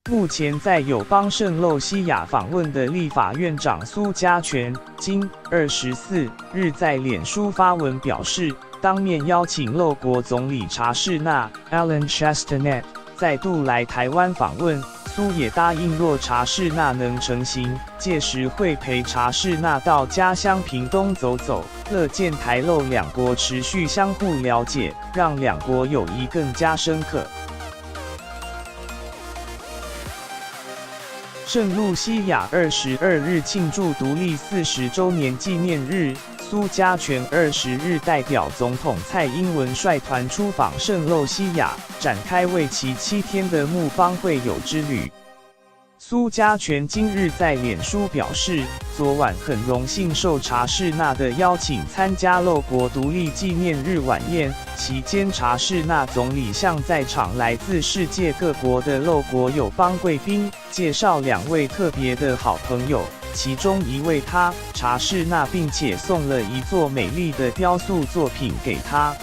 目前在友邦圣露西亚访问的立法院长苏家全，今24日在脸书发文表示，当面邀请漏国总理查士纳 （Alan Chastanet） 再度来台湾访问。苏也答应，若查士纳能成行，届时会陪查士纳到家乡屏东走走，乐见台漏两国持续相互了解，让两国友谊更加深刻。圣露西亚22日庆祝独立40周年纪念日，苏家全20日代表总统蔡英文率团出访圣露西亚，展开为期7天的木邦会友之旅。苏家全今日在脸书表示，昨晚很荣幸受查士纳的邀请参加漏国独立纪念日晚宴，期间查士纳总理向在场来自世界各国的漏国友邦贵宾介绍2位特别的好朋友，其中一位查士纳，并且送了一座美丽的雕塑作品给他。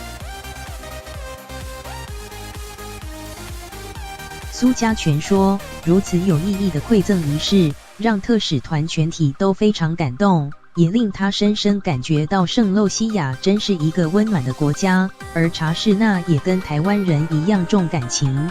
苏家全说，如此有意义的馈赠仪式，让特使团全体都非常感动，也令他深深感觉到圣露西亚真是一个温暖的国家，而查士纳也跟台湾人一样重感情。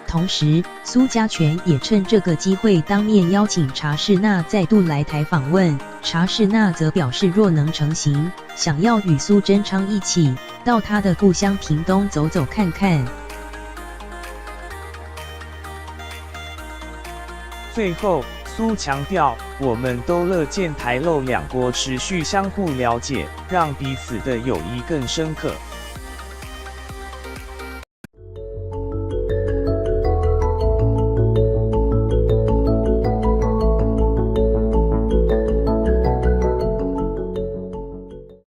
同时，苏家全也趁这个机会当面邀请查士纳再度来台访问，查士纳则表示若能成行，想要与苏贞昌一起到他的故乡屏东走走看看。最后，苏强调，我们都乐见台漏两国持续相互了解，让彼此的友谊更深刻。